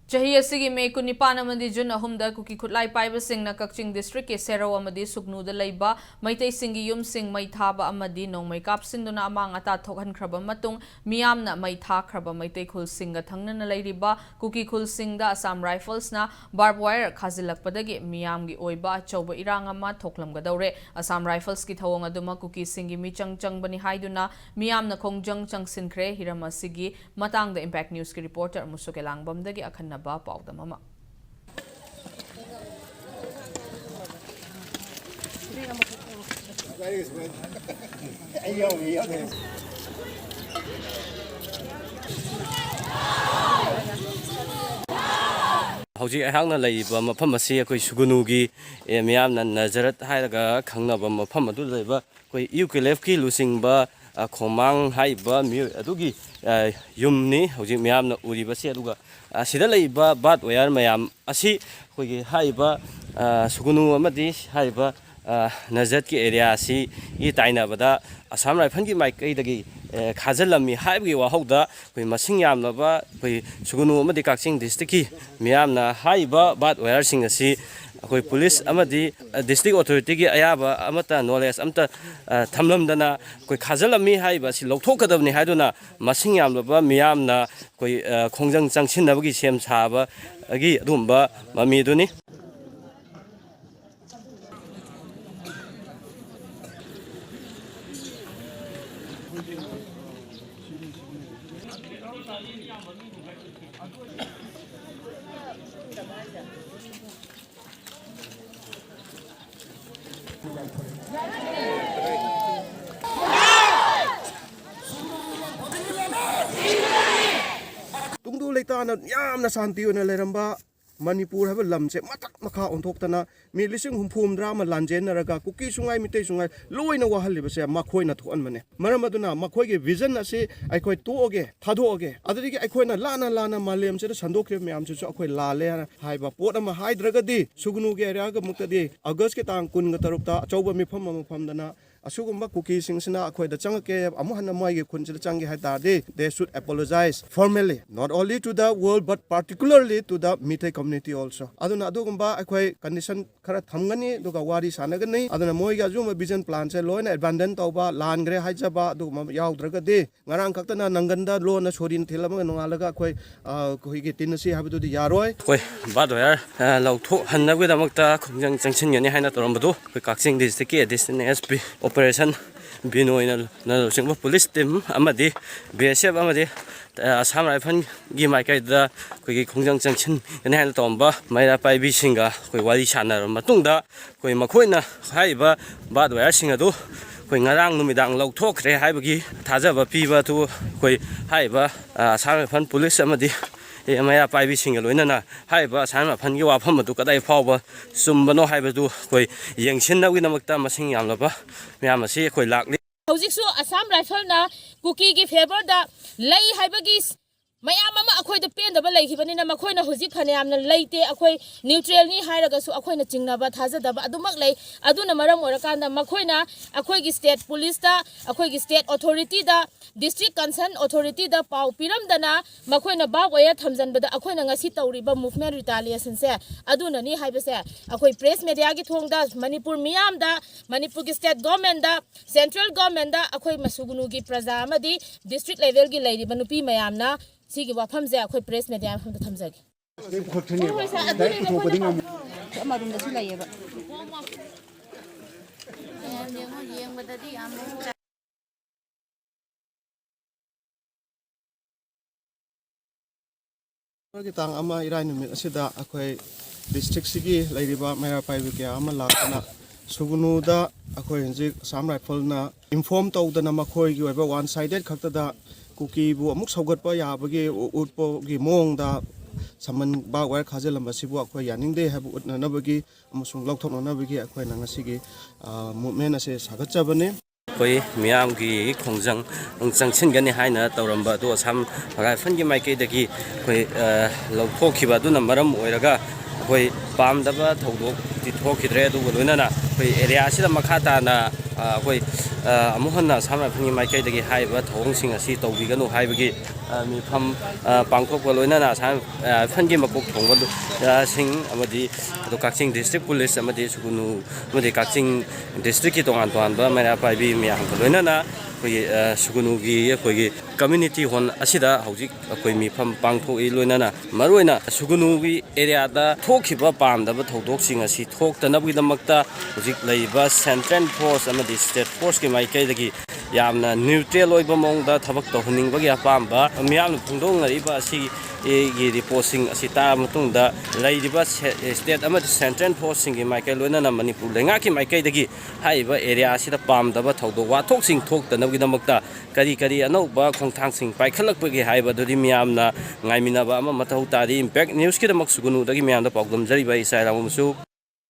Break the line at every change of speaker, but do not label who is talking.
Chahi asigi me kunipana mandi jun ahumda kuki khutlai paiba singna Kakching district ke Sero amadi Suknu da leiba maitai singi yum sing mai thaba amadi nongmai kapsinduna amang ata thokhan khraba matung miyamna mai tha khraba maitai Khul singa thangnana leiriba Kuki Khul Singda Assam Rifles na barbed wire khajillubadagi miyamgi oiba chauba Erang ama Thok-Lamgadoure Assam Rifles ki thawong aduma Kuki singi mi changbani haiduna miyamna khongjang changsinkhre hiram asigi matangda Impact News ki reporter Musuke Langbamdagi akhanna ba paudam ama
Hauji ahangna laiba mafam asi akoi sugunugi miyamna nazarat hairaga khangnaba mafam adu laiba koi UKLF ki lusingba khomang haiba mi adugi yumni hauji miyamna uriba si aduga asida laiba bat wayar mayam asi koigi haiba sugunu amadi haiba nazat ki area asi I taina bada Assam Rifle ki maikai dagi khajillami haibgi wahauda koi masing yamnaba koi sugunu amadi Kakching district ki miyamna haiba bat wayar sing asi koi police amadi district authority ki ayaba amata knowledge amta thamlamdana koi khajillami haiba si lokthokadabni haiduna masing yamnaba miyamna koi khongjang changsinabagi sem saba agi adumba mamiduni
Tungdu leitana yamna santi ona leramba Manipur have lamche matak makha onthoktana mi lising humphum drama lanjen naraga kuki sungai mitei sungai loina wahali base makhoi na thon mane maramaduna makhoi ge vision ase aikoi toge thadhoge adri ge aikoi na lana malem che sandokre myam chu akoi lale haiba pot ama haidragadi sugunu ge area ga muktadi August ke tang kun ga tarukta chauba mifam dana asugumba Kuki singsina akoi da changke amuhanna mai ge khunchil changi haitade they should apologize formally not only to the world but particularly to the Meitei community also aduna adugumba akoi condition khara thamgani duga wari sanagani aduna moi ga juma vision plan che loina abandon tawba langre haijaba aduma yaudragade ngarang khaktana nanganda lo na sorin thilama nongalaga akoi koi ge tinasi habadu di yaroi
koi badwar lautho hannagu damakta khongjang changsingyani haina torambadu koi Kakching district ki assistant SP operation binoina na singba police team amadi BSF amadi Assam Rifle gi maikai da koi khongjang changsin yani haina tomba maira paibi singa koi wari sanar matungda koi makhoina haiba badwar singadu koi ngarang numidang lauthokre haibagi thajaba piba tu koi haiba Assam Rifle police amadi maya paibi singa loinana haiba Assam Rifle gi wafam adu kadai fawba sumbano haibadu koi yengsinnawi namakta masing yamlaba miyam asi koi lakli
hojiksu Assam Rifle na Kuki gi favor da lei haibagi mayam ama akhoi da pen da ba lei khibani na makhoi na hojik phane amna leite akhoi neutral ni hairaga su akhoi na chingnaba thajadaba adumak lei aduna maram orakanda makhoi na akhoi gi state police da akhoi gi state authority da district concern authority da pau piram dana makhoi na ba waya thamjanba da akhoi na ngasi tawriba movement retaliation se aduna ni haiba se akhoi press media gi thongda Manipur miyam da Manipur gi state government da central government da akhoi masugunu gi praja amadi district level gi leiriba nupi mayam na sigi wafam ze akhoi press media pham da thamjagi
tang ama irai numit asida akhoi district sigi lairiba mera paibu kya ama lakana sugunu da akhoi henji Assam Rifle na inform tawdana makhoi gi oiba one sided khakta da Kuki bu amuk saugatpa yabagi utpo gi mong da saman ba wire khajillamba sibu akhoi yaningde habu utnanabagi amusung lokthoknanabagi akhoi nangasigi movement ase sagatchabane
koi miyam gi khongjang changsinggani haina tawramba do Assam Rifle gi maikai dagi koi lokthokhiba duna maram oiraga ꯑꯩꯈꯣꯏ ꯄꯥꯝꯗꯕ ꯊꯧꯗꯣꯛꯇꯤ ꯊꯣꯛꯈꯤꯗ꯭ꯔꯦ ꯑꯗꯨꯒ ꯂꯣꯏꯅꯅ ꯑꯩꯈꯣꯏ ꯑꯦꯔꯤꯌꯥꯁꯤꯗ ꯃꯈꯥ ꯇꯥꯅ ꯑꯩꯈꯣꯏ ꯑꯃꯨꯛ ꯍꯟꯅ ꯑꯁꯥꯝ ꯔꯥꯏꯐꯜꯒꯤ ꯃꯥꯏꯀꯩꯗꯒꯤ ꯍꯥꯏꯔꯤꯕ ꯊꯧꯑꯣꯡꯁꯤꯡ ꯑꯁꯤ ꯇꯧꯕꯤꯒꯅꯨ ꯍꯥꯏꯕꯒꯤ ꯃꯤꯐꯝ ꯄꯥꯡꯊꯣꯛꯄ ꯂꯣꯏꯅꯅ ꯑꯁꯥꯝ ꯔꯥꯏꯐꯜꯒꯤ ꯃꯀꯣꯛ ꯊꯣꯡꯕ ꯁꯤꯡ ꯑꯃꯗꯤ ꯀꯛꯆꯤꯡ ꯗꯤꯁꯇ꯭ꯔꯤꯛ ꯄꯨꯂꯤꯁ ꯑꯃꯗꯤ ꯁꯨꯒꯨꯅꯨ ꯑꯃꯗꯤ ꯀꯛꯆꯤꯡ ꯗꯤꯁꯇ꯭ꯔꯤꯛꯀꯤ ꯇꯣꯉꯥꯟ ꯇꯣꯉꯥꯟꯕ ꯃꯩꯔꯥ ꯄꯥꯏꯕꯤ ꯃꯌꯥꯝꯒ ꯂꯣꯏꯅꯅ ꯑꯩꯈꯣꯏꯒꯤ ꯁꯨꯒꯨꯅꯨꯒꯤ ꯑꯩꯈꯣꯏꯒꯤ ꯀꯝꯃ꯭ꯌꯨꯅꯤꯇꯤ ꯍꯣꯜ ꯑꯁꯤꯗ ꯍꯧꯖꯤꯛ ꯑꯩꯈꯣꯏ ꯃꯤꯐꯝ ꯄꯥꯡꯊꯣꯛꯏ ꯂꯣꯏꯅꯅ ꯃꯔꯨꯑꯣꯏꯅ ꯁꯨꯒꯨꯅꯨꯒꯤ ꯑꯦꯔꯤꯌꯥꯗ ꯊꯣꯛꯈꯤꯕ ꯄꯥꯝꯗꯕ ꯊꯧꯗꯣꯛꯁꯤꯡ ꯑꯁꯤ ꯊꯣꯛꯇꯅꯕꯒꯤꯗꯃꯛꯇ ꯍꯧꯖꯤꯛ ꯂꯩꯔꯤꯕ ꯁꯦꯟꯇ꯭ꯔꯦꯜ ꯐꯣꯔꯁ ꯑꯃꯗꯤ ꯁ꯭ꯇꯦꯠ ꯐꯣꯔꯁꯀꯤ ꯃꯥꯏꯀꯩꯗꯒꯤ ꯌꯥꯝꯅ ꯅ꯭ꯌꯨꯇ꯭ꯔꯦꯜ ꯑꯣꯏꯕ ꯃꯑꯣꯡꯗ ꯊꯕꯛ ꯇꯧꯍꯟꯅꯤꯡꯕꯒꯤ ꯑꯄꯥꯝꯕ ꯃꯤꯌꯥꯝꯅ ꯐꯣꯡꯗꯣꯛꯅꯔꯤꯕ ꯑꯁꯤꯒꯤ ꯔꯤꯄꯣꯔꯠꯁꯤꯡ ꯑꯁꯤ ꯇꯥꯔꯕ ꯃꯇꯨꯡꯗ ꯂꯩꯔꯤꯕ ꯁ꯭ꯇꯦꯠ ꯑꯃꯗꯤ ꯁꯦꯟꯇ꯭ꯔꯦꯜ ꯐꯣꯔꯁꯁꯤꯡꯒꯤ ꯃꯥꯏꯀꯩ ꯂꯣꯏꯅꯅ ꯃꯅꯤꯄꯨꯔ ꯂꯩꯉꯥꯛꯀꯤ ꯃꯥꯏꯀꯩꯗꯒꯤ ꯍꯥꯏꯔꯤꯕ ꯑꯦꯔꯤꯌꯥ ꯑꯁꯤꯗ ꯄꯥꯝꯗꯕ ꯊꯧꯗꯣꯛ ꯋꯥꯊꯣꯛꯁꯤꯡ ꯊꯣꯛꯇꯅꯕꯒꯤꯗꯃꯛꯇ ꯀꯔꯤ ꯀꯔꯤ ꯑꯅꯧꯕ ꯈꯣꯡꯊꯥꯡꯁꯤꯡ ꯄꯥꯏꯈꯠꯂꯛꯄꯒꯦ ꯍꯥꯏꯕꯗꯨꯗꯤ ꯃꯤꯌꯥꯝꯅ ꯉꯥꯏꯃꯤꯟꯅꯕ ꯑꯃ ꯃꯊꯧ ꯇꯥꯔꯤ ꯏꯝꯄꯦꯛ ꯅ꯭ꯌꯨꯁꯀꯤꯗꯃꯛ ꯁꯨꯒꯨꯅꯨꯗꯒꯤ ꯃꯌꯥꯝꯗ ꯄꯥꯎꯗꯝꯖꯔꯤꯕ ꯏꯆꯥ ꯏꯔꯥꯡ ꯑꯃꯁꯨ